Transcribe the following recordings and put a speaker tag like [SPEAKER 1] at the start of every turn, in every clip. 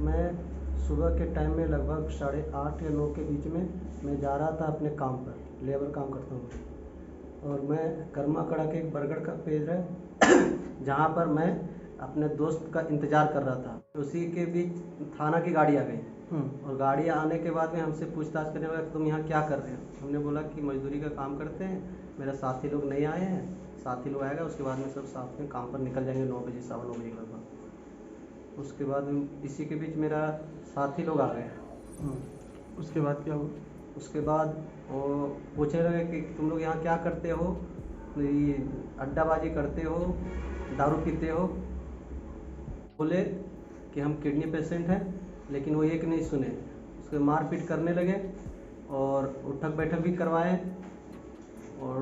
[SPEAKER 1] मैं सुबह के टाइम में लगभग 8:30 या 9 के बीच में मैं जा रहा था अपने काम पर, लेबर काम करता हूँ। और मैं कर्मा कड़ा के एक बरगढ़ का पेड़ है जहाँ पर मैं अपने दोस्त का इंतज़ार कर रहा था। उसी के बीच थाना की गाड़ी आ गई और गाड़ी आने के बाद में हमसे पूछताछ करने लगा, तुम यहाँ क्या कर रहे हो? हमने बोला कि मजदूरी का काम करते हैं, मेरा साथी लोग नहीं आए हैं, साथी लोग आएगा उसके बाद में सब साथ में काम पर निकल जाएंगे 9 बजे, 9:15 बजे के लगभग। उसके बाद इसी के बीच मेरा साथी लोग आ गए।
[SPEAKER 2] उसके बाद क्या हुआ?
[SPEAKER 1] उसके बाद वो पूछने लगे कि तुम लोग यहाँ क्या करते हो, ये अड्डाबाजी करते हो, दारू पीते हो? बोले कि हम किडनी पेशेंट हैं, लेकिन वो एक नहीं सुने, उसके मारपीट करने लगे और उठक बैठक भी करवाए और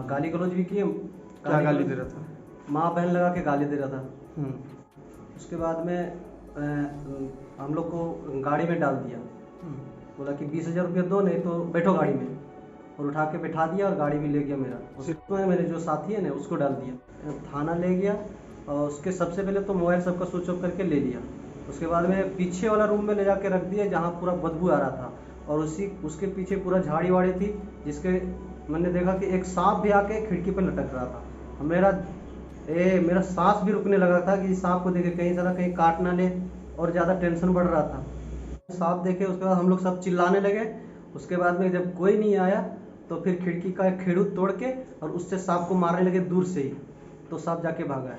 [SPEAKER 1] गाली गलौज भी किए।
[SPEAKER 2] क्या गाली दे रहा था?
[SPEAKER 1] माँ बहन लगा के गाली दे रहा था। उसके बाद में हम लोग को गाड़ी में डाल दिया। बोला कि 20,000 रुपया दो, नहीं तो बैठो गाड़ी में, और उठा के बैठा दिया और गाड़ी भी ले गया मेरा। उसमें मेरे जो साथी है ना उसको डाल दिया, थाना ले गया और उसके सबसे पहले तो मोबाइल सबका स्विच ऑफ करके ले लिया। उसके बाद में पीछे वाला रूम में ले जाके रख दिया जहाँ पूरा बदबू आ रहा था, और उसके पीछे पूरा झाड़ी वाड़ी थी, जिसके मैंने देखा कि एक सांप भी आके खिड़की पर लटक रहा था। मेरा सांस भी रुकने लगा था कि सांप को देखे कहीं सारा कहीं काट ना ले, और ज़्यादा टेंशन बढ़ रहा था। सांप देखे उसके बाद हम लोग सब चिल्लाने लगे। उसके बाद में जब कोई नहीं आया तो फिर खिड़की का एक खेड़ू तोड़ के और उससे सांप को मारने लगे दूर से ही, तो सांप जाके भागा है।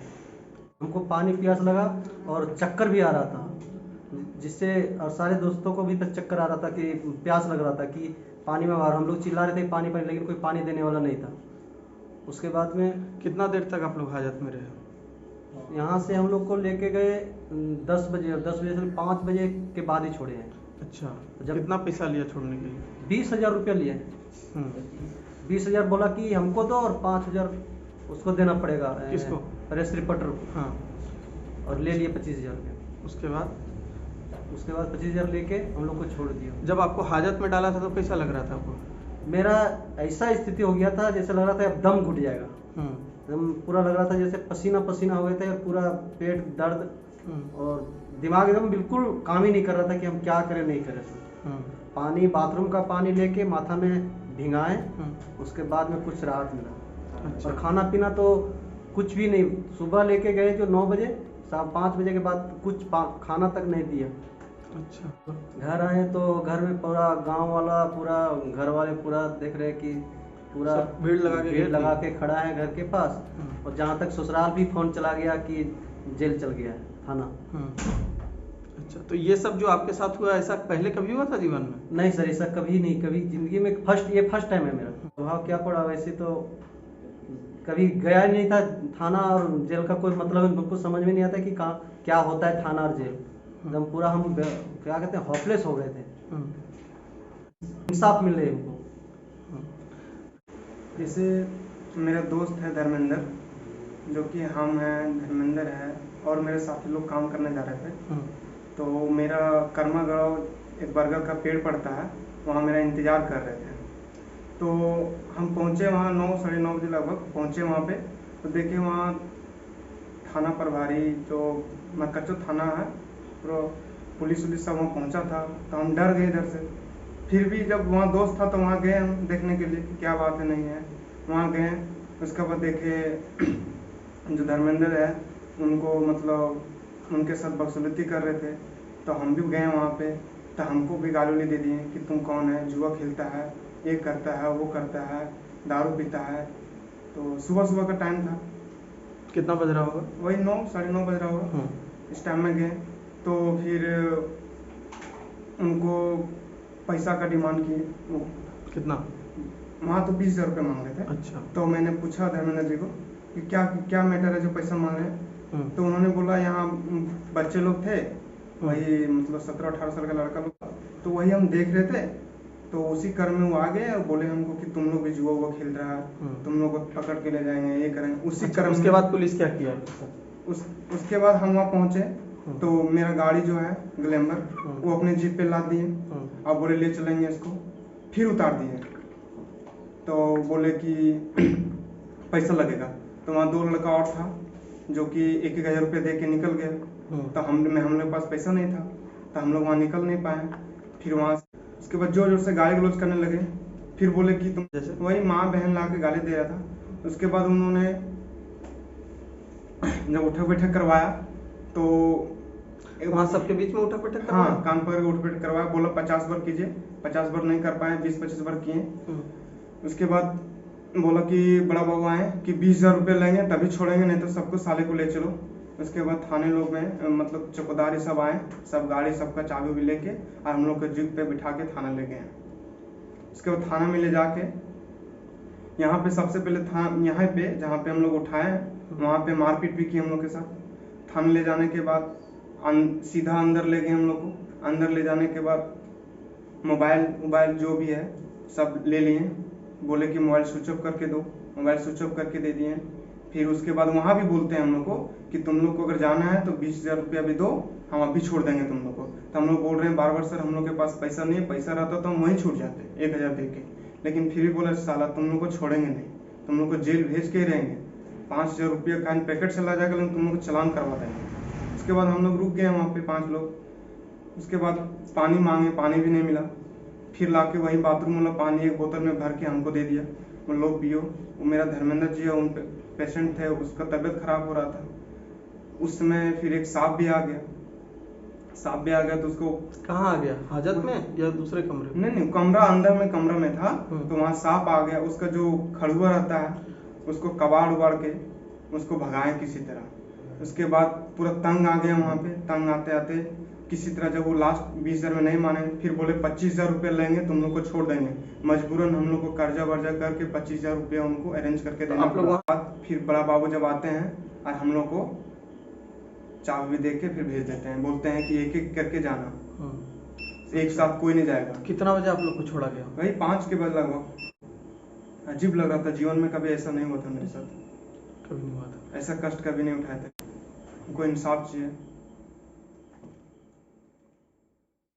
[SPEAKER 1] हमको पानी प्यास लगा और चक्कर भी आ रहा था, जिससे और सारे दोस्तों को भी फिर चक्कर आ रहा था कि प्यास लग रहा था कि पानी में बाहर। हम लोग चिल्ला रहे थे पानी पानी, लेकिन कोई पानी देने वाला नहीं था। उसके बाद में
[SPEAKER 2] कितना देर तक आप लोग हाजत में रहे?
[SPEAKER 1] यहाँ से हम लोग को लेके गए 10 बजे, और 10 बजे से 5 बजे के बाद ही छोड़े हैं।
[SPEAKER 2] अच्छा, जब कितना पैसा लिया छोड़ने के लिए?
[SPEAKER 1] 20,000 रुपया लिए। 20,000 बोला कि हमको दो और 5,000 उसको देना पड़ेगा।
[SPEAKER 2] किसको?
[SPEAKER 1] रेस रिपोर्टर को।
[SPEAKER 2] हाँ।
[SPEAKER 1] और ले लिए 25,000 रुपया।
[SPEAKER 2] उसके बाद
[SPEAKER 1] 25,000 लेके हम लोग को छोड़ दिया।
[SPEAKER 2] जब आपको हाजत में डाला था तो कैसा लग रहा था आपको?
[SPEAKER 1] मेरा ऐसा स्थिति हो गया था जैसे लग रहा था अब दम घुट जाएगा। एकदम पूरा लग रहा था जैसे पसीना पसीना हो गए थे, पूरा पेट दर्द और दिमाग एकदम बिल्कुल काम ही नहीं कर रहा था कि हम क्या करें नहीं करें। पानी, बाथरूम का पानी लेके माथा में भिंगाए, उसके बाद में कुछ राहत मिला।
[SPEAKER 2] अच्छा।
[SPEAKER 1] और खाना पीना तो कुछ भी नहीं। सुबह लेके गए जो 9 बजे, 5 बजे के बाद कुछ खाना तक नहीं दिया।
[SPEAKER 2] अच्छा।
[SPEAKER 1] घर आए तो घर में पूरा गांव वाला, पूरा घर वाले पूरा देख रहे कि पूरा
[SPEAKER 2] भीड़ लगा
[SPEAKER 1] के खड़ा है घर के पास। और जहाँ तक ससुराल भी फोन चला गया कि जेल चल गया है, थाना।
[SPEAKER 2] अच्छा, तो ये सब जो आपके साथ हुआ, ऐसा पहले कभी हुआ था जीवन में?
[SPEAKER 1] नहीं सर, ऐसा कभी नहीं, कभी जिंदगी में ये फर्स्ट टाइम है मेरा। प्रभाव क्या पड़ा, वैसे तो कभी गया नहीं था थाना और जेल का कोई मतलब हमको समझ में नहीं आता कि क्या होता है थाना और जेल। एकदम पूरा हम क्या कहते हैं, होपलेस हो गए थे। इंसाफ मिल रही हमको।
[SPEAKER 3] जैसे मेरा दोस्त है धर्मेंद्र, जो कि हम हैं, धर्मेंद्र है और मेरे साथी लोग काम करने जा रहे थे। तो मेरा कर्मागांव एक बरगद का पेड़ पड़ता है, वहाँ मेरा इंतज़ार कर रहे थे। तो हम पहुँचे वहाँ 9, 9:30 बजे लगभग पहुँचे वहाँ पे। तो देखे वहाँ थाना प्रभारी, जो मरकच्चो थाना है, तो पुलिस सब वहाँ पहुँचा था। तो हम डर गए इधर से। फिर भी जब वहाँ दोस्त था तो वहाँ गए हम देखने के लिए कि क्या बात है नहीं है। वहाँ गए, उसके बाद देखे जो धर्मेंद्र है उनको मतलब उनके साथ बदसलूकी कर रहे थे। तो हम भी गए वहाँ पे, तो हमको भी गाली दे दिए कि तुम कौन है, जुआ खेलता है, ये करता है, वो करता है, दारू पीता है। तो सुबह का टाइम था।
[SPEAKER 2] कितना बज रहा होगा?
[SPEAKER 3] वही 9, 9:30 बज रहा होगा। इस टाइम में गए तो फिर उनको पैसा का डिमांड किए। वो
[SPEAKER 2] कितना?
[SPEAKER 3] वहाँ तो 20,000 रुपये मांग रहे थे।
[SPEAKER 2] अच्छा।
[SPEAKER 3] तो मैंने पूछा धर्मेंद्र जी को कि क्या मैटर है जो पैसा मांग रहे हैं। तो उन्होंने बोला यहाँ बच्चे लोग थे, वही मतलब 17-18 साल का लड़का लोग, तो वही हम देख रहे थे। तो उसी क्रम में वो आ गए और बोले हमको कि तुम लोग भी जुआ खेल रहा है, तुम लोग को पकड़ के ले जाएंगे, ये करेंगे। उसी क्रम।
[SPEAKER 2] उसके बाद पुलिस क्या किया?
[SPEAKER 3] उसके बाद हम वहाँ पहुँचे तो मेरा गाड़ी जो है ग्लैमर, वो अपने जीप पे लाद दिए और बोले ले चलेंगे इसको। फिर उतार दिए तो बोले कि पैसा लगेगा। तो वहाँ 2 लड़का और था जो कि 1,000 रुपये दे के निकल गया। तो हम लोग के पास पैसा नहीं था, तो हम लोग वहाँ निकल नहीं पाए। फिर वहाँ उसके बाद जोर जोर से गाली गलौज करने लगे। फिर बोले कि तुम,
[SPEAKER 2] जैसे
[SPEAKER 3] वही माँ बहन ला के गाली दे रहा था। उसके बाद उन्होंने जब उठक बैठक करवाया तो
[SPEAKER 2] वहाँ सबके बीच में उठक बैठक
[SPEAKER 3] हाँ,
[SPEAKER 2] करवाया?
[SPEAKER 3] कान पकड़ के उठ बैठ करवाया। बोला 50 बार कीजिए, 50 बार नहीं कर पाए, 20-25 बार किए। उसके बाद बोला कि बड़ा बाबू आए कि 20,000 रुपये लेंगे तभी छोड़ेंगे, नहीं तो सबको साले को ले चलो। उसके बाद थाने लोग में मतलब चौकीदार सब आए, सब गाड़ी सबका चाबी भी लेके और हम लोग को जीप पे बिठा के थाना ले गए। उसके बाद थाना में ले जाके यहाँ पे सबसे पहले यहाँ पे जहाँ पे हम लोग उठाए वहाँ पे मारपीट भी की हम लोग के साथ। थाने ले जाने के बाद सीधा अंदर ले गए हम लोग को। अंदर ले जाने के बाद मोबाइल जो भी है सब ले लिए। बोले कि मोबाइल स्विच ऑफ करके दो, मोबाइल स्विच ऑफ करके दे दिए। फिर उसके बाद वहाँ भी बोलते हैं हम लोग को कि तुम लोग को अगर जाना है तो 20,000 रुपया भी दो, हम अभी छोड़ देंगे तुम लोग को। तो हम लोग बोल रहे हैं बार बार, सर हम लोग के पास पैसा नहीं है, पैसा रहता तो हम वहीं छूट जाते 1,000 दे के। लेकिन फिर भी बोला साला तुम लोग को छोड़ेंगे नहीं, तुम लोग को जेल भेज के ही रहेंगे। 5,000 रुपया का पैकेट चला जाएगा लेकिन तुम लोग को चलान करवा देंगे। उसके बाद हम लोग रुक गए वहाँ पे 5 लोग। उसके बाद पानी मांगे, पानी भी नहीं मिला। फिर लाके वही बाथरूम वाला पानी एक बोतल में भर के हमको दे दिया, वो लोग पियो। वो मेरा धर्मेंद्र जी है, उन पेशेंट थे, उसका तबीयत खराब हो रहा था उस समय। फिर एक सांप भी आ गया तो उसको
[SPEAKER 2] कहाँ आ गया? हाजत में या दूसरे कमरे में?
[SPEAKER 3] नहीं, कमरा अंदर में कमरा में था तो वहाँ सांप आ गया। उसका जो खड़ुआ रहता है उसको कबाड़ उबाड़ के उसको भगाए किसी तरह। उसके बाद पूरा तंग आ गया वहाँ पे। तंग आते आते किसी तरह जब वो लास्ट 20,000 में नहीं माने, फिर बोले 25,000 रुपये लेंगे तुम लोग को छोड़ देंगे। मजबूरन हम लोग को कर्जा वर्जा करके 25,000 रुपया उनको अरेंज करके देना पड़ा। फिर बड़ा बाबू जब आते हैं और हम लोग को चाबी भी दे के फिर भेज देते हैं, बोलते हैं कि एक एक करके जाना, एक साथ कोई नहीं जाएगा।
[SPEAKER 2] कितना बजे आप लोग को छोड़ा गया?
[SPEAKER 3] वही 5 के बाद लगभग। अजीब लग रहा था, जीवन में कभी ऐसा नहीं हुआ था मेरे साथ,
[SPEAKER 2] कभी नहीं हुआ था
[SPEAKER 3] ऐसा कष्ट कभी नहीं उठाया था। हमको इंसाफ चाहिए।